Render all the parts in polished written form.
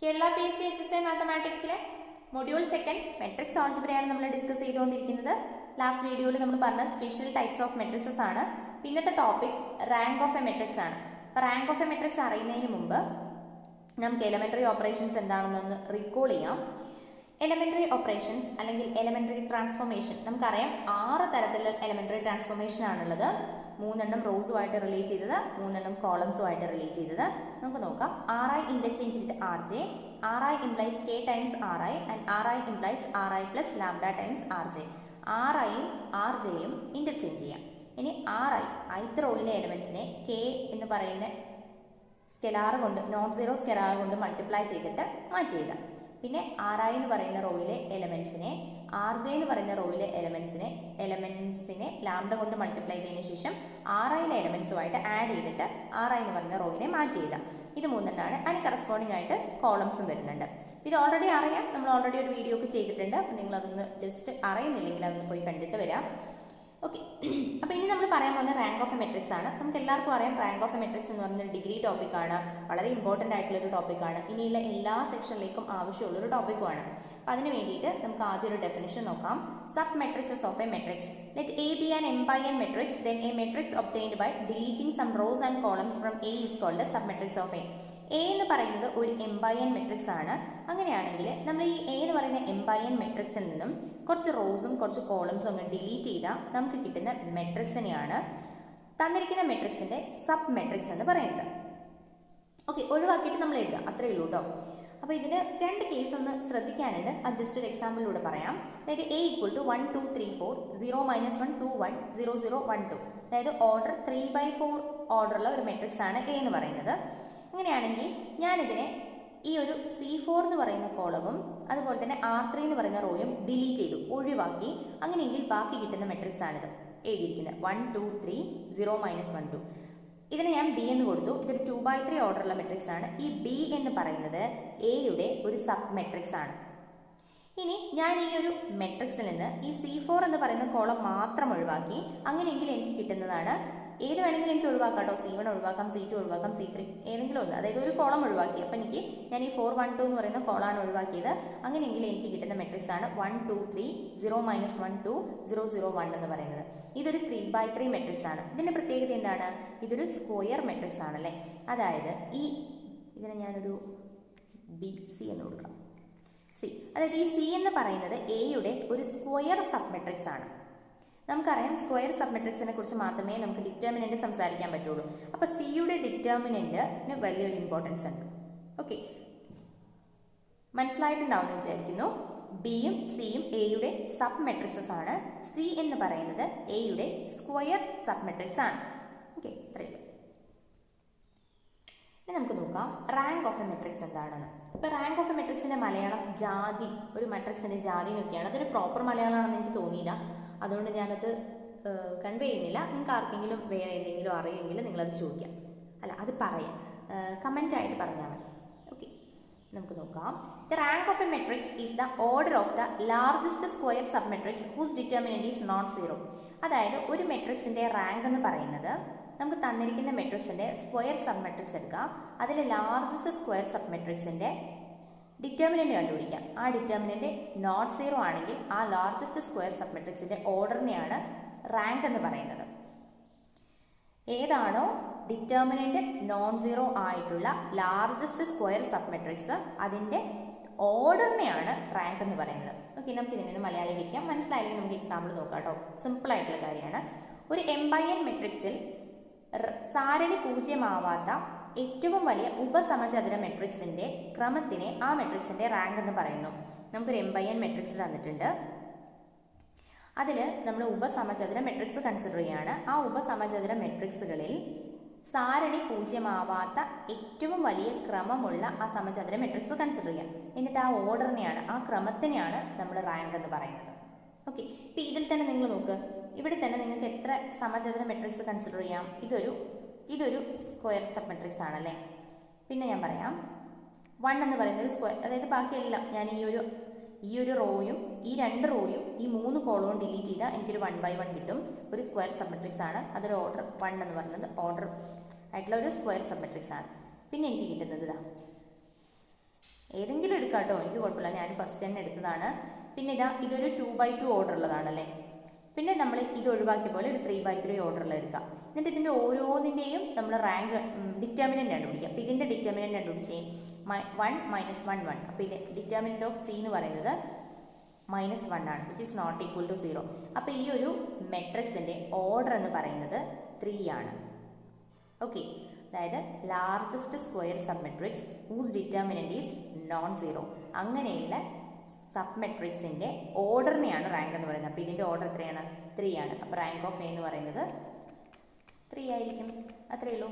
Kerala PSC HSI മാത്തമാറ്റിക്സിലെ module 2 matrix ആൾജിബ്രയാണ് നമ്മൾ ഡിസ്കസ് ചെയ്തുകൊണ്ടിരിക്കുന്നത്. ലാസ്റ്റ് വീഡിയോയിൽ നമ്മൾ പറഞ്ഞ സ്പെഷ്യൽ ടൈപ്സ് ഓഫ് മെട്രിക്സസ് ആണ്. പിന്നത്തെ topic rank of a matrix ആണ്. അപ്പോൾ റാങ്ക് ഓഫ് എ മെട്രിക്സ് അറിയുന്നതിന് മുമ്പ് നമുക്ക് എലമെൻ്ററി ഓപ്പറേഷൻസ് എന്താണെന്നൊന്ന് റീകോൾ ചെയ്യാം. എലമെൻ്ററി ഓപ്പറേഷൻസ് അല്ലെങ്കിൽ എലമെൻ്ററി ട്രാൻസ്ഫോർമേഷൻ നമുക്കറിയാം 6 തരത്തിലുള്ള എലമെൻ്ററി ട്രാൻസ്ഫോർമേഷൻ ആണുള്ളത്. 3 റോസുമായിട്ട് റിലേറ്റ് ചെയ്തത്, 3 കോളംസുമായിട്ട് റിലേറ്റ് ചെയ്തത്. നമുക്ക് നോക്കാം. Ri interchange with Rj, Ri implies k times Ri and Ri implies Ri plus lambda times Rj. Riയും Rjയും ഇന്റർചേഞ്ച് ചെയ്യാം. ഇനി Ri ith റോയിലെ എലമെന്റ്സിനെ k എന്ന് പറയുന്ന സ്കെലാർ കൊണ്ട് നോൺ സീറോ സ്കെലാർ കൊണ്ട് മൾട്ടിപ്ലൈ ചെയ്തിട്ട് മാറ്റി എഴുതാം. പിന്നെ Ri എന്ന് പറയുന്ന റോയിലെ എലമെന്റ്സിനെ Rj എന്ന് പറയുന്ന റോയിലെ എലമെന്റ്സിനെ ലാംഡ കൊണ്ട് മൾട്ടിപ്ലൈ ചെയ്തതിനു ശേഷം Riയിലെ എലമെന്റ്സുമായിട്ട് ആഡ് ചെയ്തിട്ട് Ri എന്ന് പറയുന്ന റോയിനെ മാറ്റി എഴുതാം. ഇത് 3 അതിന് കറസ്പോണ്ടിങ് ആയിട്ട് കോളംസും വരുന്നുണ്ട്. ഇത് ഓൾറെഡി അറിയാം, നമ്മൾ ഓൾറെഡി ഒരു വീഡിയോ ഒക്കെ ചെയ്തിട്ടുണ്ട്. അപ്പോൾ നിങ്ങൾ അതൊന്ന് ജസ്റ്റ് അറിയുന്നില്ലെങ്കിൽ അതൊന്ന് പോയി കണ്ടിട്ട് വരാം. ഓക്കെ, അപ്പോൾ ഇനി നമ്മൾ പറയാൻ പോകുന്ന റാങ്ക് ഓഫ് എ മെട്രിക്സ് ആണ്. നമുക്ക് എല്ലാവർക്കും അറിയാം റാങ്ക് ഓഫ് എ മെട്രിക്സ് എന്ന് പറയുന്ന ഡിഗ്രി ടോപ്പിക്കാണ്. വളരെ ഇമ്പോർട്ടൻ്റ് ആയിട്ടുള്ളൊരു ടോപ്പിക്കാണ്. ഇനിയുള്ള എല്ലാ സെക്ഷനിലേക്കും ആവശ്യമുള്ളൊരു ടോപ്പിക്കുമാണ്. അപ്പോൾ അതിന് വേണ്ടിയിട്ട് നമുക്ക് ആദ്യം ഒരു ഡെഫിനിഷൻ നോക്കാം. Sub matrixes of a matrix. Let A B an m by n matrix, then A matrix obtained by deleting some rows and columns from A is called a submatrix of A. A എന്ന് പറയുന്നത് ഒരു m by n matrix ആണ്. അങ്ങനെയാണെങ്കിൽ നമ്മൾ ഈ A എന്ന് പറയുന്ന m by n മെട്രിക്സിൽ നിന്നും കുറച്ച് റോസും കുറച്ച് കോളംസും ഒന്ന് ഡിലീറ്റ് ചെയ്താൽ നമുക്ക് കിട്ടുന്ന മെട്രിക്സിനെയാണ് തന്നിരിക്കുന്ന മെട്രിക്സിന്റെ സബ് മെട്രിക്സ് എന്ന് പറയുന്നത്. ഓക്കെ, ഒഴിവാക്കിയിട്ട് നമ്മൾ എഴുതുക, അത്രയേ ഉള്ളൂ കേട്ടോ. അപ്പോൾ ഇതിൽ 2 കേസ് ഒന്ന് ശ്രദ്ധിക്കാനുണ്ട്. അത് ജസ്റ്റ് ഒരു എക്സാമ്പിളിലൂടെ പറയാം. അതായത് A = 1 2 3 4 0 -1 2 1 0 0 1 2, അതായത് ഓർഡർ 3/4 ഓർഡറുള്ള ഒരു മെട്രിക്സ് ആണ് എ എന്ന് പറയുന്നത്. അങ്ങനെയാണെങ്കിൽ ഞാനിതിനെ ഈ ഒരു C4 എന്ന് പറയുന്ന കോളവും അതുപോലെ തന്നെ R3 എന്ന് പറയുന്ന റോയും ഡിലീറ്റ് ചെയ്തു, ഒഴിവാക്കി. അങ്ങനെയെങ്കിൽ ബാക്കി കിട്ടുന്ന മെട്രിക്സ് ആണിത് എഴുതിയിരിക്കുന്നത് 1 2 3 0 -1 2. ഇതിന് ഞാൻ ബി എന്ന് കൊടുത്തു. ഇതൊരു 2/3 ഓർഡറുള്ള മെട്രിക്സ് ആണ്. ഈ ബി എന്ന് പറയുന്നത് എയുടെ ഒരു സബ് മെട്രിക്സ് ആണ്. ഇനി ഞാൻ ഈ ഒരു മെട്രിക്സിൽ നിന്ന് ഈ C4 എന്ന് പറയുന്ന കോളം മാത്രം ഒഴിവാക്കി. അങ്ങനെയെങ്കിൽ എനിക്ക് കിട്ടുന്നതാണ്, ഏത് വേണമെങ്കിലും എനിക്ക് ഒഴിവാക്കാം കേട്ടോ. C1 ഒഴിവാക്കാം, C2 ഒഴിവാക്കാം, C3 ഏതെങ്കിലും ഒന്ന്, അതായത് ഒരു കോളം ഒഴിവാക്കി. അപ്പം എനിക്ക് ഞാൻ ഈ 4 1 2 എന്ന് പറയുന്ന കോളാണ് ഒഴിവാക്കിയത്. അങ്ങനെയെങ്കിൽ എനിക്ക് കിട്ടുന്ന മെട്രിക്സ് ആണ് 1 2 3 0 -1 2 0 0 1 എന്ന് പറയുന്നത്. ഇതൊരു 3/3 മെട്രിക്സ് ആണ്. ഇതിൻ്റെ പ്രത്യേകത എന്താണ്? ഇതൊരു സ്ക്വയർ മെട്രിക്സ് ആണല്ലേ. അതായത് ഇതിനെ ഞാനൊരു BC എന്ന് കൊടുക്കാം. അതായത് ഈ C എന്ന് പറയുന്നത് എയുടെ ഒരു സ്ക്വയർ സബ് മെട്രിക്സ് ആണ്. നമുക്കറിയാം സ്ക്വയർ സബ് മെട്രിക്സിനെ കുറിച്ച് മാത്രമേ നമുക്ക് ഡിറ്റർമിനന്റ് സംസാരിക്കാൻ പറ്റുള്ളൂ. അപ്പോൾ സിയുടെ ഡിറ്റർമിനന്റിന് വലിയൊരു ഇമ്പോർട്ടൻസ് ഉണ്ട്. ഓക്കെ, മനസ്സിലായിട്ടുണ്ടാവുമെന്ന് വിചാരിക്കുന്നു. ബിയും സിയും എയുടെ സബ് മെട്രിക്സസ് ആണ്. സി എന്ന് പറയുന്നത് എയുടെ സ്ക്വയർ സബ് മെട്രിക്സ് ആണ്. ഓക്കെ, ഇത്രയേ ഉള്ളൂ. ഇനി നമുക്ക് നോക്കാം റാങ്ക് ഓഫ് എ മെട്രിക്സ് എന്താണെന്ന്. ഇപ്പോൾ റാങ്ക് ഓഫ് എ മെട്രിക്സിൻ്റെ മലയാളം ജാതി, ഒരു മെട്രിക്സിൻ്റെ ജാതി എന്നൊക്കെയാണ്. അതൊരു പ്രോപ്പർ മലയാളമാണെന്ന് എനിക്ക് തോന്നിയില്ല, അതുകൊണ്ട് ഞാനത് കൺവേ ചെയ്യുന്നില്ല. നിങ്ങൾക്ക് ആർക്കെങ്കിലും വേറെ എന്തെങ്കിലും അറിയുമെങ്കിൽ നിങ്ങളത് ചോദിക്കാം, അല്ല അത് പറയാം, കമൻ്റായിട്ട് പറഞ്ഞാൽ മതി. ഓക്കെ, നമുക്ക് നോക്കാം. The rank of a matrix is the order of the largest square submatrix whose determinant is not zero. അതായത് ഒരു മെട്രിക്സിൻ്റെ റാങ്ക് എന്ന് പറയുന്നത് നമുക്ക് തന്നിരിക്കുന്ന മെട്രിക്സിൻ്റെ സ്ക്വയർ സബ് മെട്രിക്സ് എടുക്കുക, അതിൽ ലാർജസ്റ്റ് സ്ക്വയർ സബ് മെട്രിക്സിൻ്റെ ഡിറ്റർമിനന്റ് കണ്ടുപിടിക്കാം. ആ ഡിറ്റർമിനന്റ് നോട്ട് സീറോ ആണെങ്കിൽ ആ ലാർജസ്റ്റ് സ്ക്വയർ സബ് മെട്രിക്സിന്റെ ഓർഡറിനെയാണ് റാങ്ക് എന്ന് പറയുന്നത്. ഏതാണോ ഡിറ്റർമിനന്റ് നോൺ സീറോ ആയിട്ടുള്ള ലാർജസ്റ്റ് സ്ക്വയർ സബ് മെട്രിക്സ്, അതിന്റെ ഓർഡറിനെയാണ് റാങ്ക് എന്ന് പറയുന്നത്. ഓക്കെ, നമുക്ക് ഇതിനെ മലയാളീകരിക്കാം. മനസ്സിലായില്ലെങ്കിൽ നമുക്ക് എക്സാമ്പിൾ നോക്കാം കേട്ടോ. സിമ്പിൾ ആയിട്ടുള്ള കാര്യമാണ്. ഒരു m by n മെട്രിക്സിൽ സാരണി പൂജ്യമാവാത്ത ഏറ്റവും വലിയ ഉപസമചതുര മെട്രിക്സിന്റെ ക്രമത്തിനെ ആ മെട്രിക്സിന്റെ റാങ്ക് എന്ന് പറയുന്നു. നമുക്കൊരു m by n മെട്രിക്സ് തന്നിട്ടുണ്ട്. അതിൽ നമ്മൾ ഉപസമചതുര മെട്രിക്സ് കൺസിഡർ ചെയ്യാണ്. ആ ഉപസമചതുര മെട്രിക്സുകളിൽ സാരണി പൂജ്യമാവാത്ത ഏറ്റവും വലിയ ക്രമമുള്ള ആ സമചതുര മെട്രിക്സ് കൺസിഡർ ചെയ്യാം. എന്നിട്ട് ആ ഓർഡറിനെയാണ്, ആ ക്രമത്തിനെയാണ് നമ്മൾ റാങ്ക് എന്ന് പറയുന്നത്. ഓക്കെ, ഇപ്പം ഇതിൽ തന്നെ നിങ്ങൾ നോക്ക്, ഇവിടെ തന്നെ നിങ്ങൾക്ക് എത്ര സമചതുര മെട്രിക്സ് കൺസിഡർ ചെയ്യാം? ഇതൊരു സ്ക്വയർ സബ് മെട്രിക്സ് ആണല്ലേ. പിന്നെ ഞാൻ പറയാം 1 എന്ന് പറയുന്ന ഒരു സ്ക്വയർ, അതായത് ബാക്കിയെല്ലാം ഞാൻ ഈ ഒരു റോയും ഈ 2 റോയും ഈ 3 കോളവും ഡിലീറ്റ് ചെയ്താൽ എനിക്കൊരു 1/1 കിട്ടും. ഒരു സ്ക്വയർ സബ് മെട്രിക്സ് ആണ്. അതൊരു ഓർഡർ 1 എന്ന് പറയുന്നത് ഓർഡർ ആയിട്ടുള്ള ഒരു സ്ക്വയർ സബ് മെട്രിക്സ് ആണ്. പിന്നെ എനിക്ക് കിട്ടുന്നത് ഇതാ എടുക്കാം കേട്ടോ, എനിക്ക് കുഴപ്പമില്ല, ഞാൻ ഫസ്റ്റ് തന്നെ എടുത്തതാണ്. പിന്നെ ഇതൊരു 2x2 ഓർഡർ ഉള്ളതാണല്ലേ. പിന്നെ നമ്മൾ ഇത് ഒഴിവാക്കിയ പോലെ ഒരു 3x3 ഓർഡറിൽ എടുക്കാം. എന്നിട്ട് ഇതിൻ്റെ ഓരോന്നിൻ്റെയും നമ്മൾ റാങ്ക് ഡിറ്റർമിനൻ്റ് കണ്ടുപിടിക്കാം. അപ്പോൾ ഇതിൻ്റെ ഡിറ്റർമിനൻ്റ് കണ്ടുപിടിച്ചേ 1 - 1 1. അപ്പോൾ ഇത് ഡിറ്റർമിനൻ്റ് ഓഫ് സി എന്ന് പറയുന്നത് -1 ആണ്, which is not equal to 0. അപ്പോൾ ഈ ഒരു മെട്രിക്സിൻ്റെ ഓർഡർ എന്ന് പറയുന്നത് 3 ആണ്. ഓക്കെ, അതായത് largest square submatrix whose determinant is non zero. അങ്ങനെയുള്ള സബ് മെട്രിക്സിൻ്റെ ഓർഡറിനെയാണ് റാങ്ക് എന്ന് പറയുന്നത്. അപ്പോൾ ഇതിൻ്റെ ഓർഡർ എത്രയാണ്? 3 ആണ്. അപ്പോൾ റാങ്ക് ഓഫ് എ എന്ന് പറയുന്നത് 3 ആയിരിക്കും. അത്രയേ ഉള്ളൂ.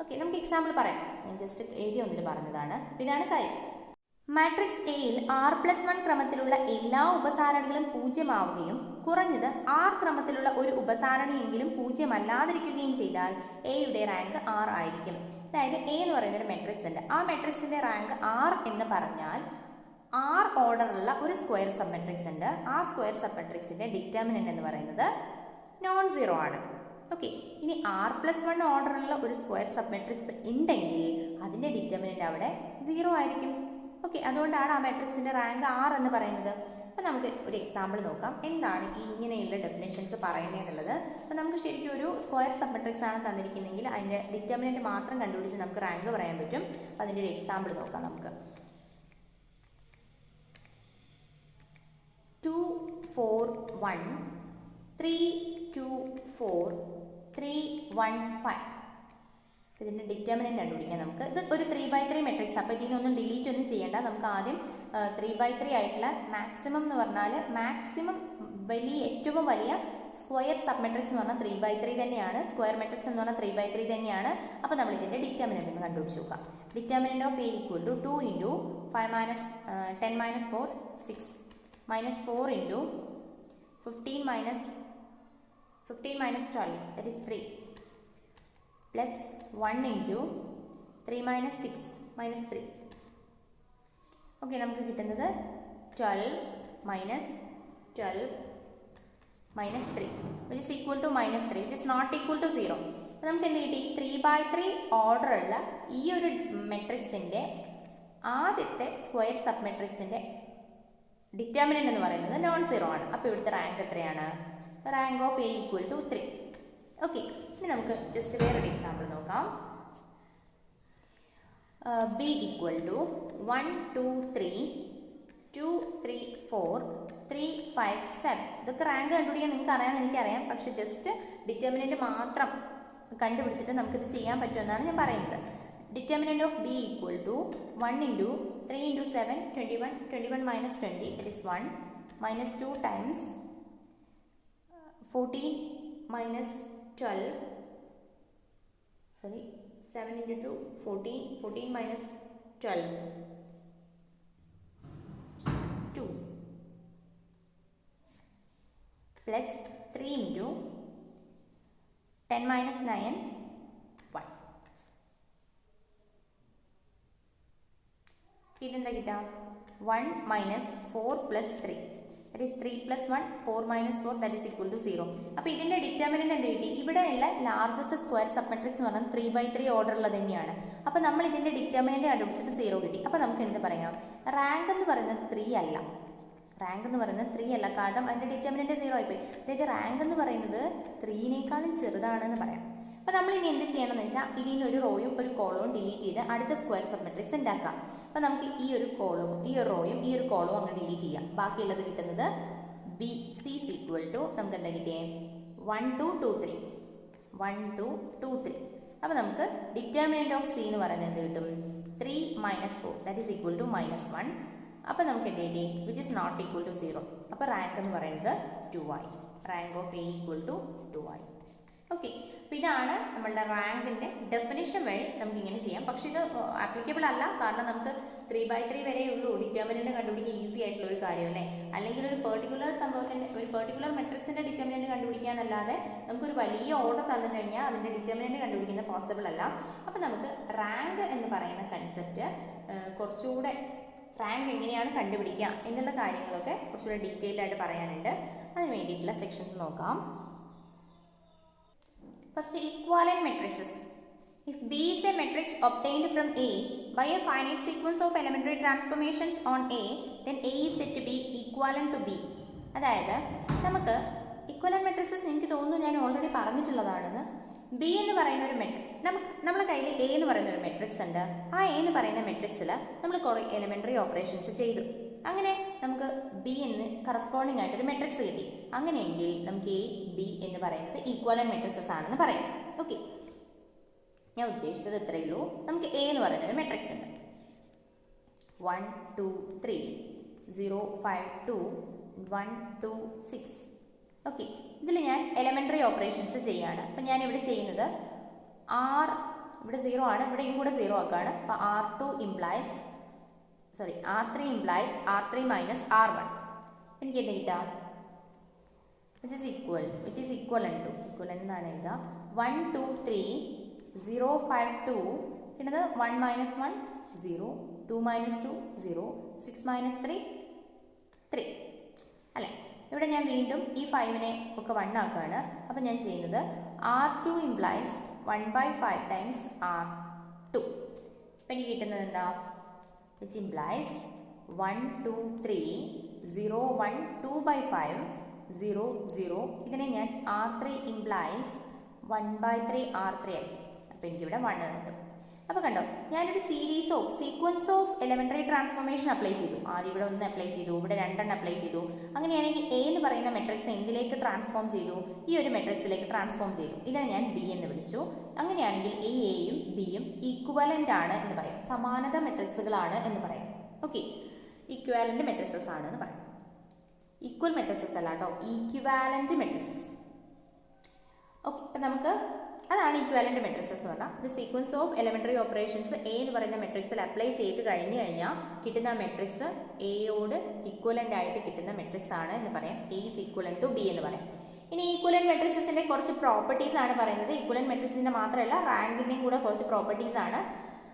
ഓക്കെ, നമുക്ക് എക്സാമ്പിൾ പറയാം. ഞാൻ ജസ്റ്റ് എഴുതി ഒന്നിൽ പറഞ്ഞതാണ്. ഇതാണ് കാര്യം. മാട്രിക്സ് എയിൽ R+1 ക്രമത്തിലുള്ള എല്ലാ ഉപസാരണികളും 0 ആവുകയും കുറഞ്ഞത് R ക്രമത്തിലുള്ള ഒരു ഉപസാരണിയെങ്കിലും 0 അല്ലാതിരിക്കുകയും ചെയ്താൽ എയുടെ റാങ്ക് R ആയിരിക്കും. അതായത് എ എന്ന് പറയുന്ന ഒരു മെട്രിക്സ് ഉണ്ട്. ആ മെട്രിക്സിൻ്റെ റാങ്ക് R എന്ന് പറഞ്ഞാൽ R ഓർഡറുള്ള ഒരു സ്ക്വയർ സബ് മെട്രിക്സ് ഉണ്ട്. ആ സ്ക്വയർ സബ് മെട്രിക്സിൻ്റെ ഡിറ്റർമിനൻ്റ് എന്ന് പറയുന്നത് നോൺ സീറോ ആണ്. ഓക്കെ, ഇനി R+1 ഓർഡറുള്ള ഒരു സ്ക്വയർ സബ് മെട്രിക്സ് ഉണ്ടെങ്കിൽ അതിൻ്റെ ഡിറ്റർമിനൻ്റ് അവിടെ 0 ആയിരിക്കും. ഓക്കെ, അതുകൊണ്ടാണ് ആ മെട്രിക്സിൻ്റെ റാങ്ക് R എന്ന് പറയുന്നത്. അപ്പോൾ നമുക്ക് ഒരു എക്സാമ്പിൾ നോക്കാം. എന്താണ് ഈ ഇങ്ങനെയുള്ള ഡെഫിനേഷൻസ് പറയുന്നതെന്നുള്ളത്. അപ്പോൾ നമുക്ക് ശരിക്കും ഒരു സ്ക്വയർ സബ് മെട്രിക്സ് ആണ് തന്നിരിക്കുന്നതെങ്കിൽ അതിൻ്റെ ഡിറ്റർമിനൻ്റ് മാത്രം കണ്ടുപിടിച്ച് നമുക്ക് റാങ്ക് പറയാൻ പറ്റും. അപ്പോൾ അതിൻ്റെ ഒരു എക്സാമ്പിൾ നോക്കാം നമുക്ക്. 2 4 1 3 2 4 3 1 5. ഇതിൻ്റെ ഡിറ്റർമിനൻ്റ് കണ്ടുപിടിക്കാം നമുക്ക്. ഇത് ഒരു 3x3 മെട്രിക്സ്. അപ്പോൾ ഇതിനൊന്നും ഡിലീറ്റ് ഒന്നും ചെയ്യേണ്ട. നമുക്ക് ആദ്യം 3x3 ആയിട്ടുള്ള മാക്സിമം എന്ന് പറഞ്ഞാൽ മാക്സിമം ഏറ്റവും വലിയ സ്ക്വയർ സബ് മെട്രിക്സ് എന്ന് പറഞ്ഞാൽ 3x3 തന്നെയാണ്. സ്ക്വയർ മെട്രിക്സ് എന്ന് പറഞ്ഞാൽ 3x3 തന്നെയാണ്. അപ്പോൾ നമ്മൾ ഇതിൻ്റെ ഡിറ്റർമിനൻ്റ് ഒന്ന് കണ്ടുപിടിച്ച് നോക്കാം. Determinant of A equal to 2 × 5 - 10 - 4 6 -4 × 15 - 12 that is 3 plus 1 × 3 - 6 -3. Okay, നമുക്ക് കിട്ടുന്നത് 12 - 12 - 3 which is equal to -3 which is not equal to 0. അപ്പോൾ നമുക്ക് എന്ത് കിട്ടി? 3x3 ഓർഡറുള്ള ഈ ഒരു മെട്രിക്സിൻ്റെ ആദ്യത്തെ സ്ക്വയർ സബ് മെട്രിക്സിൻ്റെ ഡിറ്റർമിനൻ്റ് എന്ന് പറയുന്നത് നോൺ സീറോ ആണ്. അപ്പോൾ ഇവിടുത്തെ റാങ്ക് എത്രയാണ്? Rank of A equal to 3. Okay, ഇനി നമുക്ക് ജസ്റ്റ് വേറൊരു എക്സാമ്പിൾ നോക്കാം. B equal to 1 2 3 2 3 4 3 5 7. ഇതൊക്കെ റാങ്ക് കണ്ടുപിടിക്കാൻ നിങ്ങൾക്ക് അറിയാമെന്ന് എനിക്കറിയാം. പക്ഷെ ജസ്റ്റ് ഡിറ്റർമിനൻ്റ് മാത്രം കണ്ടുപിടിച്ചിട്ട് നമുക്കിത് ചെയ്യാൻ പറ്റുമെന്നാണ് ഞാൻ പറയുന്നത്. Determinant of B equal to 1 × 3 × 7 21 21 - 20 that is 1 -2 times 14 - 12 sorry 7 × 2 14 14 - 12 2 plus 3 × 10 - 9 1. ഇതെന്താ കിട്ടാം? 1 - 4 + 3 that is 3 + 1 4 - 4 that is equal to 0. അപ്പോൾ ഇതിൻ്റെ ഡിറ്റർമിനൻ്റ് എന്ത് കിട്ടി? ഇവിടെയുള്ള ലാർജസ്റ്റ് സ്ക്വയർ സബ് മെട്രിക്സ് എന്ന് പറഞ്ഞാൽ 3x3 ഓർഡറുള്ളത് തന്നെയാണ്. അപ്പോൾ നമ്മൾ ഇതിൻ്റെ ഡിറ്റർമിനൻ്റ് കണ്ടുപിടിച്ചപ്പോൾ 0 കിട്ടി. അപ്പോൾ നമുക്ക് എന്ത് പറയാം? റാങ്ക് എന്ന് പറയുന്നത് 3 അല്ല. റാങ്ക് എന്ന് പറയുന്നത് 3 അല്ല, കാരണം അതിൻ്റെ ഡിറ്റർമിനൻ്റ് 0 ആയിപ്പോയി. അതായത് റാങ്ക് എന്ന് പറയുന്നത് 3നേക്കാളും ചെറുതാണെന്ന് പറയാം. അപ്പോൾ നമ്മൾ ഇനി എന്ത് ചെയ്യണമെന്ന് വെച്ചാൽ ഇതിൽ നിന്ന് ഒരു റോയും ഒരു കോളവും ഡിലീറ്റ് ചെയ്ത് അടുത്ത സ്ക്വയർ സബ് മെട്രിക്സ് ഉണ്ടാക്കാം. അപ്പോൾ നമുക്ക് ഈ ഒരു കോളവും ഈ ഒരു റോയും ഈ ഒരു കോളവും അങ്ങ് ഡിലീറ്റ് ചെയ്യാം. ബാക്കിയുള്ളത് കിട്ടുന്നത് B C is equal to നമുക്ക് എന്താ കിട്ടിയേ? 1 2 2 3 1 2 2 3. അപ്പോൾ നമുക്ക് ഡിറ്റർമിനൻ്റ് ഓഫ് സി എന്ന് പറയുന്നത് എന്ത് കിട്ടും? 3 - 4 ദാറ്റ് ഈസ് ഈക്വൽ ടു -1. അപ്പോൾ നമുക്ക് എന്ത് കിട്ടി? Which is not equal to 0. അപ്പോൾ റാങ്ക് എന്ന് പറയുന്നത് 2 ആയി. Rank of A equal to 2 ആയി. ഓക്കെ, അപ്പോൾ ഇതാണ് നമ്മളുടെ റാങ്കിൻ്റെ ഡെഫിനിഷൻ വഴി നമുക്കിങ്ങനെ ചെയ്യാം. പക്ഷേ ഇത് ആപ്ലിക്കബിൾ അല്ല, കാരണം നമുക്ക് 3x3 വരെ ഉള്ളൂ ഡിറ്റർമിനൻ്റ് കണ്ടുപിടിക്കാൻ ഈസി ആയിട്ടുള്ള ഒരു കാര്യം അല്ലേ. അല്ലെങ്കിൽ ഒരു പെർട്ടിക്കുലർ സംഭവത്തിൻ്റെ ഒരു പെർട്ടിക്കുലർ മെട്രിക്സിൻ്റെ ഡിറ്റർമിനൻ്റ് കണ്ടുപിടിക്കാനല്ലാതെ നമുക്കൊരു വലിയ ഓർഡർ തന്നു കഴിഞ്ഞാൽ അതിൻ്റെ ഡിറ്റർമിനൻ്റ് കണ്ടുപിടിക്കുന്നത് പോസിബിൾ അല്ല. അപ്പോൾ നമുക്ക് റാങ്ക് എന്ന് പറയുന്ന കൺസെപ്റ്റ് കുറച്ചുകൂടെ റാങ്ക് എങ്ങനെയാണ് കണ്ടുപിടിക്കുക എന്നുള്ള കാര്യങ്ങളൊക്കെ കുറച്ചുകൂടെ ഡീറ്റെയിൽഡ് ആയിട്ട് പറയാനുണ്ട്. അതിന് വേണ്ടിയിട്ടുള്ള സെക്ഷൻസ് നോക്കാം. First equivalent matrices. If B is a matrix obtained from A by a finite sequence of elementary transformations on A, then A is said to be equivalent to B. അതായത് നമുക്ക് equivalent matrixes എനിക്ക് തോന്നുന്നു ഞാൻ already പറഞ്ഞിട്ടുള്ളതാണെന്ന്. B എന്ന് പറയുന്ന ഒരു നമ്മളെ കയ്യിൽ എ എന്ന് പറയുന്ന ഒരു മെട്രിക്സ് ഉണ്ട്. ആ എ എന്ന് പറയുന്ന മെട്രിക്സിൽ നമ്മൾ കുറേ എലിമെൻ്ററി ഓപ്പറേഷൻസ് ചെയ്തു. അങ്ങനെ നമുക്ക് ബി എന്ന് കറസ്പോണ്ടിങ് ആയിട്ടൊരു മെട്രിക്സ് കിട്ടി. അങ്ങനെയെങ്കിൽ നമുക്ക് എ ബി എന്ന് പറയുന്നത് ഈക്വലന്റ് മെട്രിക്സസ് ആണെന്ന് പറയാം. ഓക്കെ, ഞാൻ ഉദ്ദേശിച്ചത് ഇത്രയേ ഉള്ളൂ. നമുക്ക് എ എന്ന് പറയുന്നൊരു മെട്രിക്സ് ഉണ്ട്. 1 2 3 0 5 2 1 2 6. ഓക്കെ, ഇതിൽ ഞാൻ എലമെൻ്ററി ഓപ്പറേഷൻസ് ചെയ്യാണ്. അപ്പം ഞാൻ ഇവിടെ ചെയ്യുന്നത് ഇവിടെ 0 ആണ്, ഇവിടെയും കൂടെ 0 ആക്കുകയാണ്. അപ്പോൾ R3 implies R3 minus R1. എനിക്ക് എന്ത് കിട്ടാം? which is equivalent to എന്നാണ് എഴുതുക. 1 2 3 0 5 2 കിട്ടുന്നത് 1 minus 1 0 2 minus 2 0 6 minus 3 3 അല്ലേ? ഇവിടെ ഞാൻ വീണ്ടും ഈ 5നെ ഒക്കെ 1 ആക്കുകയാണ്. അപ്പം ഞാൻ ചെയ്യുന്നത് R2 implies 1/5 times R2. അപ്പം എനിക്ക് കിട്ടുന്നത് എന്താ? which implies 1 2 3 0 1 2/5 0 0. ഇതിനെ ഞാൻ R3 implies 1/3 R3 ആക്കി. അപ്പോൾ എനിക്കിവിടെ 1 കിട്ടും. അപ്പോൾ കണ്ടോ, ഞാനൊരു sequence of elementary transformation apply ചെയ്തു. ആദ്യം ഇവിടെ 1 അപ്ലൈ ചെയ്തു, ഇവിടെ 2 അപ്ലൈ ചെയ്തു. അങ്ങനെയാണെങ്കിൽ എ എന്ന് പറയുന്ന മെട്രിക്സ് എന്തിലേക്ക് ട്രാൻസ്ഫോം ചെയ്തു? ഈ ഒരു മെട്രിക്സിലേക്ക് ട്രാൻസ്ഫോം ചെയ്തു. ഇതിനെ ഞാൻ ബി എന്ന് വിളിച്ചു. അങ്ങനെയാണെങ്കിൽ എയും ബിയും ഈക്വലൻ്റ് ആണ് എന്ന് പറയും, സമാനത മെട്രിക്സുകളാണ് എന്ന് പറയും. ഓക്കെ, ഈക്വാലൻ്റ് മെട്രിക്സസ് ആണ് എന്ന് പറയും. ഈക്വൽ മെട്രിക്സസ് അല്ല കേട്ടോ, ഈക്വാലൻ്റ് മെട്രിക്സസ്. ഓക്കെ, അപ്പം നമുക്ക് അതാണ് ഈക്വാലൻ്റ് മെട്രിക്സസ് എന്ന് പറഞ്ഞാൽ ഒരു sequence of elementary operations A എന്ന് പറയുന്ന മെട്രിക്സിൽ അപ്ലൈ ചെയ്ത് കഴിഞ്ഞാൽ കിട്ടുന്ന മെട്രിക്സ് എയോട് ഈക്വലൻ്റ് ആയിട്ട് കിട്ടുന്ന മെട്രിക്സ് ആണ് എന്ന് പറയാം. A is equivalent to B എന്ന് പറയാം. ഇനി ഈക്വലൻ്റ് മെട്രിക്സസിൻ്റെ കുറച്ച് പ്രോപ്പർട്ടീസ് ആണ് പറയുന്നത്. ഈക്വലൻ്റ് മെട്രിക്സിൻ്റെ മാത്രമല്ല, റാങ്കിൻ്റെയും കൂടെ കുറച്ച് പ്രോപ്പർട്ടീസ് ആണ്.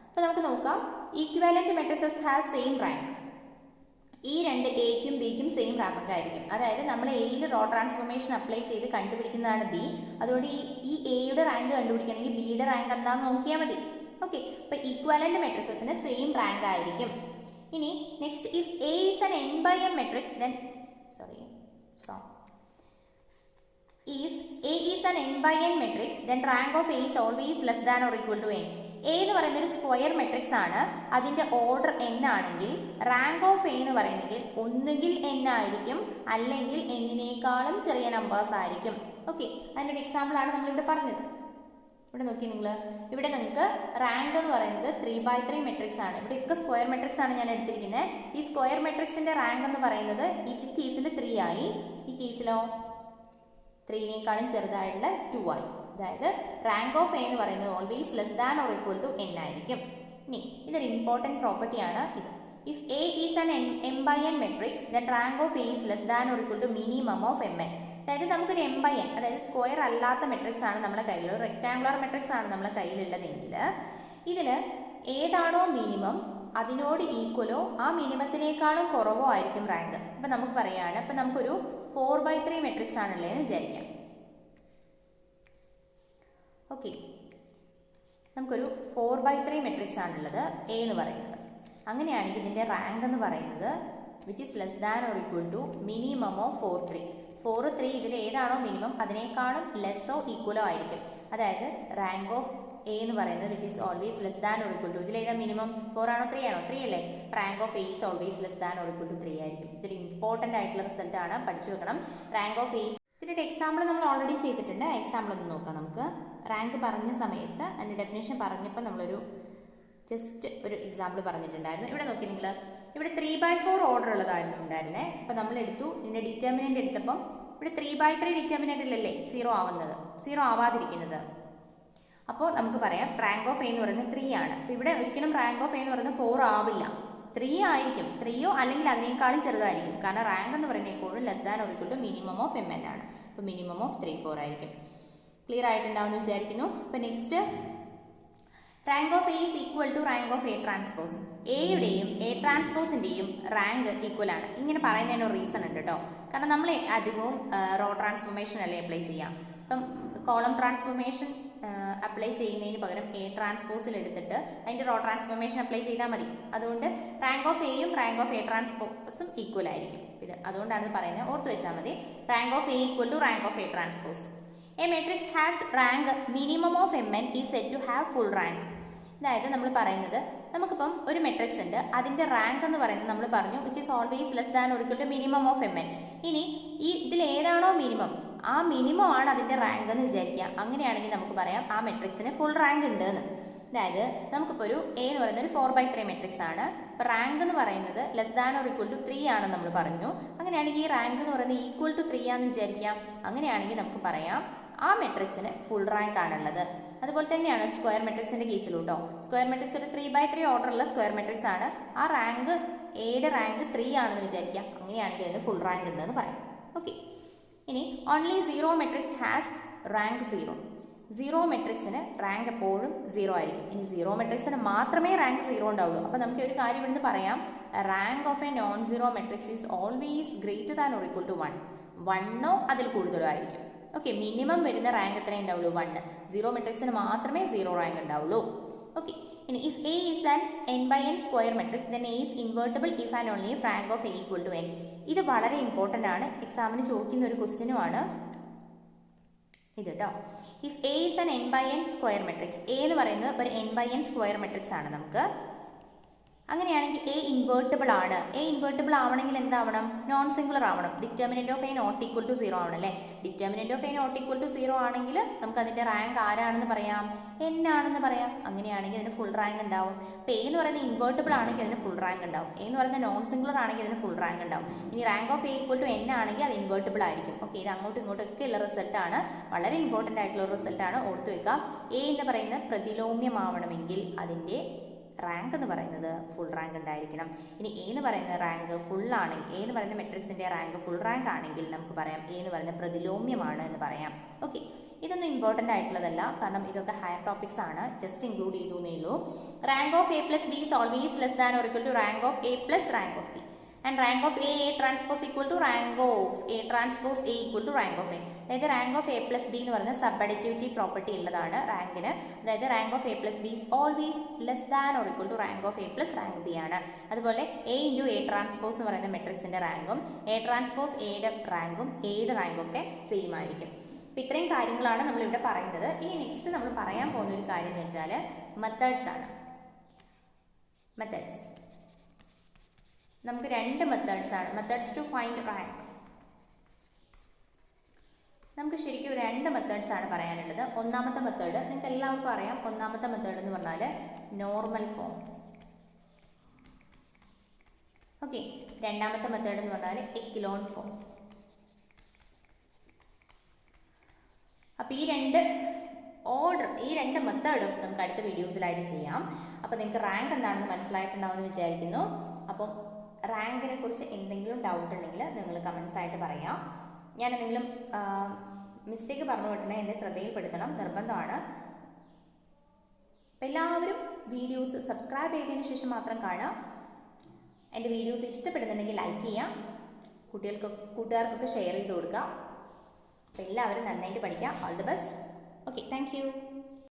അപ്പോൾ നമുക്ക് നോക്കാം. Equivalent matrixes have same rank. ഈ രണ്ട് എക്കും ബിക്കും സെയിം റാങ്ക് ആയിരിക്കും. അതായത് നമ്മൾ എയിൽ റോ ട്രാൻസ്ഫോർമേഷൻ അപ്ലൈ ചെയ്ത് കണ്ടുപിടിക്കുന്നതാണ് ബി. അതുകൊണ്ട് ഈ എയുടെ റാങ്ക് കണ്ടുപിടിക്കണമെങ്കിൽ ബിയുടെ റാങ്ക് എന്താണെന്ന് നോക്കിയാൽ മതി. ഓക്കെ, അപ്പോൾ ഈക്വാലൻ്റ് മെട്രിക്സസിന് സെയിം റാങ്ക് ആയിരിക്കും. ഇനി next, if A is an n by m matrix then if A is an n by n matrix then rank of A is always less than or equal to n. A എന്ന് പറയുന്ന ഒരു square matrix ആണ്. അതിൻ്റെ order n ആണെങ്കിൽ rank of A എന്ന് പറയുന്നെങ്കിൽ ഒന്നുകിൽ n ആയിരിക്കും, അല്ലെങ്കിൽ n-നേക്കാളും ചെറിയ നമ്പേഴ്സ് ആയിരിക്കും. ഓക്കെ, അതിനൊരു എക്സാമ്പിളാണ് നമ്മളിവിടെ പറഞ്ഞത്. ഇവിടെ നോക്കി നിങ്ങൾ, ഇവിടെ നിങ്ങൾക്ക് റാങ്ക് എന്ന് പറയുന്നത് 3/3 മെട്രിക്സ് ആണ്. ഇവിടെയൊക്കെ സ്ക്വയർ മെട്രിക്സ് ആണ് ഞാൻ എടുത്തിരിക്കുന്നത്. ഈ സ്ക്വയർ മെട്രിക്സിൻ്റെ റാങ്ക് എന്ന് പറയുന്നത് ഈ കേസിൽ 3 ആയി, ഈ കേസിലോ 3-നേക്കാളും ചെറുതായിട്ടുള്ള 2 ആയി. അതായത് റാങ്ക് ഓഫ് എ എന്ന് പറയുന്നത് always less than or equal to n ആയിരിക്കും. ഇനി ഇതൊരു ഇമ്പോർട്ടൻറ്റ് പ്രോപ്പർട്ടിയാണ് ഇത്. If A is an m by n matrix then rank of A is less than or equal to minimum of mn. അതായത് നമുക്കൊരു m by n, അതായത് square അല്ലാത്ത matrix ആണ് നമ്മളെ കയ്യിൽ, ഒരു റെക്ടാങ്കുലർ മെട്രിക്സ് ആണ് നമ്മളെ കയ്യിലുള്ളതെങ്കിൽ ഇതിൽ ഏതാണോ മിനിമം അതിനോട് ഈക്വലോ ആ മിനിമത്തിനേക്കാളും കുറവോ ആയിരിക്കും റാങ്ക്. അപ്പം നമുക്ക് പറയുകയാണ്, ഇപ്പം നമുക്കൊരു 4/3 മെട്രിക്സ് ആണുള്ളതെന്ന് വിചാരിക്കാം. ഓക്കെ, നമുക്കൊരു 4/3 മെട്രിക്സ് ആണുള്ളത് എ എന്ന് പറയുന്നത്. അങ്ങനെയാണെങ്കിൽ ഇതിൻ്റെ റാങ്ക് എന്ന് പറയുന്നത് which is less than or equal to minimum of 4 3. 4 3 ഇതിൽ ഏതാണോ മിനിമം അതിനേക്കാളും ലെസ്സോ ഈക്വലോ ആയിരിക്കും. അതായത് റാങ്ക് ഓഫ് എ എന്ന് പറയുന്നത് which is always less than or equal to, ഇതിലേതാ മിനിമം 4 ആണോ 3 ആണോ? 3 അല്ലേ? Rank of A is always less than or equal to 3 ആയിരിക്കും. ഇതൊരു ഇമ്പോർട്ടൻ്റ് ആയിട്ടുള്ള റിസൾട്ട് ആണ്, പഠിച്ചു വെക്കണം. റാങ്ക് ഓഫ് എ, ഇതിൻ്റെ എക്സാമ്പിൾ നമ്മൾ ഓൾറെഡി ചെയ്തിട്ടുണ്ട്. ആ എക്സാമ്പിൾ ഒന്ന് നോക്കാം നമുക്ക്. റാങ്ക് പറഞ്ഞ സമയത്ത് അതിൻ്റെ ഡെഫിനേഷൻ പറഞ്ഞപ്പോൾ നമ്മളൊരു ജസ്റ്റ് ഒരു എക്സാമ്പിൾ പറഞ്ഞിട്ടുണ്ടായിരുന്നു. ഇവിടെ നോക്കി നിങ്ങൾ, ഇവിടെ 3/4 ഓർഡർ ഉള്ളതായിരുന്നു ഉണ്ടായിരുന്നേ. അപ്പോൾ നമ്മളെടുത്തു, ഇതിൻ്റെ ഡിറ്റർമിനൻ്റ് എടുത്തപ്പം ഇവിടെ 3/3 ഡിറ്റർമിനൻ്റിലല്ലേ 0 ആവുന്നത്, 0 ആവാതിരിക്കുന്നത്. അപ്പോൾ നമുക്ക് പറയാം റാങ്ക് ഓഫ് എ എന്ന് പറയുന്നത് 3 ആണ്. അപ്പോൾ ഇവിടെ ഒരിക്കലും റാങ്ക് ഓഫ് എ എന്ന് പറയുന്നത് 4 ആവില്ല, 3 ആയിരിക്കും. 3യോ അല്ലെങ്കിൽ അതിനേക്കാളും ചെറുതായിരിക്കും. കാരണം റാങ്ക് എന്ന് പറയുന്നത് എപ്പോഴും less than or equal to minimum of mn ആണ്. അപ്പോൾ മിനിമം ഓഫ് 3 4 ആയിരിക്കും. ക്ലിയർ ആയിട്ടുണ്ടാവുമെന്ന് വിചാരിക്കുന്നു. അപ്പോൾ next, rank of A is equal to rank of A transpose. എയുടെയും എ ട്രാൻസ്പോസിൻ്റെയും റാങ്ക് ഈക്വൽ ആണ്. ഇങ്ങനെ പറയുന്നതിന് ഒരു റീസൺ ഉണ്ട് കേട്ടോ. കാരണം നമ്മൾ അധികവും റോ ട്രാൻസ്ഫോർമേഷൻ അല്ലേ അപ്ലൈ ചെയ്യാം. ഇപ്പം കോളം ട്രാൻസ്ഫോർമേഷൻ അപ്ലൈ ചെയ്യുന്നതിന് പകരം എ ട്രാൻസ്പോസിൽ എടുത്തിട്ട് അതിൻ്റെ റോ ട്രാൻസ്ഫോർമേഷൻ അപ്ലൈ ചെയ്താൽ മതി. അതുകൊണ്ട് റാങ്ക് ഓഫ് എയും റാങ്ക് ഓഫ് എ ട്രാൻസ്പോസും ഈക്വൽ ആയിരിക്കും. ഇത് അതുകൊണ്ടാണ് ഇത് പറയുന്നത്, ഓർത്ത് വെച്ചാൽ മതി. Rank of A equal to rank of A transpose. A matrix has rank minimum of mn is set to have full rank. അതായത് നമ്മൾ പറയുന്നത്, നമുക്കിപ്പം ഒരു മെട്രിക്സ് ഉണ്ട്, അതിൻ്റെ റാങ്ക് എന്ന് പറയുന്നത് നമ്മൾ പറഞ്ഞു which is always less than or equal to minimum of mn. ഇനി ഈ ഇതിൽ ഏതാണോ മിനിമം, ആ മിനിമം ആണ് അതിൻ്റെ റാങ്ക് എന്ന് വിചാരിക്കുക. അങ്ങനെയാണെങ്കിൽ നമുക്ക് പറയാം ആ മെട്രിക്സിന് ഫുൾ റാങ്ക് ഉണ്ട് എന്ന്. അതായത് നമുക്കിപ്പോൾ ഒരു എ എന്ന് പറയുന്നത് ഒരു 4/3 മെട്രിക്സ് ആണ്. അപ്പോൾ റാങ്ക് എന്ന് പറയുന്നത് less than or equal to 3 ആണെന്ന് നമ്മൾ പറഞ്ഞു. അങ്ങനെയാണെങ്കിൽ ഈ റാങ്ക് എന്ന് പറയുന്നത് ഈക്വൽ ടു 3 ആണെന്ന് വിചാരിക്കാം. അങ്ങനെയാണെങ്കിൽ നമുക്ക് പറയാം ആ മെട്രിക്സിന് ഫുൾ റാങ്ക് ആണുള്ളത്. അതുപോലെ തന്നെയാണ് സ്ക്വയർ മെട്രിക്സിൻ്റെ കേസിലും കേട്ടോ. സ്ക്വയർ മെട്രിക്സ് ഒരു 3/3 ഓർഡറുള്ള സ്ക്വയർ മെട്രിക്സ് ആണ്. ആ റാങ്ക് എയുടെ റാങ്ക് 3 ആണെന്ന് വിചാരിക്കാം. അങ്ങനെയാണെങ്കിൽ അതിന് ഫുൾ റാങ്ക് ഉണ്ടെന്ന് പറയാം. ഓക്കെ. ഇനി ഓൺലി 0 മെട്രിക്സ് ഹാസ് റാങ്ക് 0. 0 മെട്രിക്സിന് റാങ്ക് എപ്പോഴും 0 ആയിരിക്കും. ഇനി 0 മെട്രിക്സിന് മാത്രമേ റാങ്ക് 0 ഉണ്ടാവുള്ളൂ. അപ്പോൾ നമുക്ക് ഒരു കാര്യം ഇവിടുന്ന് പറയാം, rank of a non zero matrix is always greater than or equal to 1. 1 അതിൽ കൂടുതലോ ആയിരിക്കും. ഓക്കെ, മിനിമം വരുന്ന റാങ്ക് എത്രയേ ഉണ്ടാവുള്ളൂ? 1. 0 മെട്രിക്സിന് മാത്രമേ 0 റാങ്ക് ഉണ്ടാവുള്ളൂ. ഓക്കെ. ഇനി if A is an n/n square matrix then A is invertible if and only if rank of A equal to n. ഇത് വളരെ ഇമ്പോർട്ടൻ്റ് ആണ്, എക്സാമിന് ചോദിക്കുന്ന ഒരു ക്വസ്റ്റ്യനുമാണ് ഇത് കേട്ടോ. If A is an n/n square matrix, A എന്ന് പറയുന്നത് ഒരു n/n സ്ക്വയർ മെട്രിക്സ് ആണ് നമുക്ക്. അങ്ങനെയാണെങ്കിൽ എ ഇൻവേർട്ടബിൾ ആണ്. എ ഇൻവേർട്ടബിൾ ആവണമെങ്കിൽ എന്താവണം? നോൺ സിംഗുലർ ആവണം. Determinant of A not equal to 0 ആവണം അല്ലേ? Determinant of A not equal to 0 ആണെങ്കിൽ നമുക്ക് അതിൻ്റെ റാങ്ക് ആരാണെന്ന് പറയാം? n ആണെന്ന് പറയാം. അങ്ങനെയാണെങ്കിൽ അതിന് ഫുൾ റാങ്ക് ഉണ്ടാവും. അപ്പോൾ എ എന്ന് പറയുന്നത് ഇൻവേർട്ടബിൾ ആണെങ്കിൽ അതിന് ഫുൾ റാങ്ക് ഉണ്ടാവും. എ എന്ന് പറയുന്നത് നോൺ സിംഗുലർ ആണെങ്കിൽ അതിന് ഫുൾ റാങ്ക് ഉണ്ടാവും. ഇനി rank of A equal to n ആണെങ്കിൽ അത് ഇൻവേർട്ടബിൾ ആയിരിക്കും. ഓക്കെ, ഇത് അങ്ങോട്ടും ഇങ്ങോട്ടും ഒക്കെ ഉള്ള റിസൾട്ടാണ്, വളരെ ഇമ്പോർട്ടൻ്റ് ആയിട്ടുള്ള റിസൾട്ടാണ്, ഓർത്ത് വെക്കാം. എ എന്ന് പറയുന്ന പ്രതിലോമ്യമാവണമെങ്കിൽ അതിൻ്റെ റാങ്ക് എന്ന് പറയുന്നത് ഫുൾ റാങ്ക് ഉണ്ടായിരിക്കണം. ഇനി എ എന്ന് പറയുന്ന റാങ്ക് ഫുൾ ആണെങ്കിൽ, എ എന്ന് പറയുന്ന മെട്രിക്സിൻ്റെ റാങ്ക് ഫുൾ റാങ്ക് ആണെങ്കിൽ നമുക്ക് പറയാം എ എന്ന് പറയുന്ന പ്രതിലോമ്യമാണ് എന്ന് പറയാം. ഓക്കെ, ഇതൊന്നും ഇമ്പോർട്ടൻ്റ് ആയിട്ടുള്ളതല്ല, കാരണം ഇതൊക്കെ ഹയർ ടോപ്പിക്സ് ആണ്, ജസ്റ്റ് ഇൻക്ലൂഡ് ചെയ്തു എന്നേ ഉള്ളൂ. Rank of A plus B is always less than or equal to rank of A plus rank of B. And rank of A transpose equal to rank of A transpose A equal to rank of A. അതായത് rank of A plus B എന്ന് പറയുന്ന sub additivity property ഉള്ളതാണ് റാങ്കിന്. അതായത് rank of A plus B is always less than or equal to rank of A plus rank B ആണ്. അതുപോലെ A into A transpose എന്ന് പറയുന്ന മെട്രിക്സിൻ്റെ റാങ്കും എ ട്രാൻസ്പോസ് എയുടെ റാങ്കും എയുടെ റാങ്കും ഒക്കെ സെയിം ആയിരിക്കും. അപ്പോൾ ഇത്രയും കാര്യങ്ങളാണ് നമ്മളിവിടെ പറയുന്നത്. ഇനി നെക്സ്റ്റ് നമ്മൾ പറയാൻ പോകുന്ന ഒരു കാര്യം എന്ന് വെച്ചാൽ മെത്തേഡ്സ് ആണ്. മെത്തേഡ്സ് നമുക്ക് 2 മെത്തേഡ്സ് ആണ്. Methods to find rank. നമുക്ക് ശരിക്കും 2 മെത്തേഡ്സ് ആണ് പറയാനുള്ളത്. ഒന്നാമത്തെ മെത്തേഡ് നിങ്ങൾക്ക് എല്ലാവർക്കും അറിയാം. ഒന്നാമത്തെ മെത്തേഡ് എന്ന് പറഞ്ഞാൽ നോർമൽ ഫോം. ഓക്കെ, രണ്ടാമത്തെ മെത്തേഡ് എന്ന് പറഞ്ഞാൽ എക്കിലോൺ ഫോം. അപ്പോൾ ഈ 2 മെത്തേഡും നമുക്ക് അടുത്ത വീഡിയോസിലായിട്ട് ചെയ്യാം. അപ്പോൾ നിങ്ങൾക്ക് റാങ്ക് എന്താണെന്ന് മനസ്സിലായിട്ടുണ്ടാവുമെന്ന് വിചാരിക്കുന്നു. അപ്പം റാങ്കിനെ കുറിച്ച് എന്തെങ്കിലും ഡൗട്ട് ഉണ്ടെങ്കിൽ നിങ്ങൾ കമൻസ് ആയിട്ട് പറയാം. ഞാൻ എന്തെങ്കിലും മിസ്റ്റേക്ക് പറഞ്ഞു വിട്ടുണ്ടെങ്കിൽ എന്നെ ശ്രദ്ധയിൽപ്പെടുത്തണം, നിർബന്ധമാണ്. അപ്പോൾ എല്ലാവരും വീഡിയോസ് സബ്സ്ക്രൈബ് ചെയ്തതിന് ശേഷം മാത്രം കാണാം. എൻ്റെ വീഡിയോസ് ഇഷ്ടപ്പെടുന്നുണ്ടെങ്കിൽ ലൈക്ക് ചെയ്യാം, കൂട്ടുകാർക്കൊക്കെ ഷെയർ ചെയ്ത് കൊടുക്കുക. അപ്പോൾ എല്ലാവരും നന്നായിട്ട് പഠിക്കുക. All the best. Okay, thank you.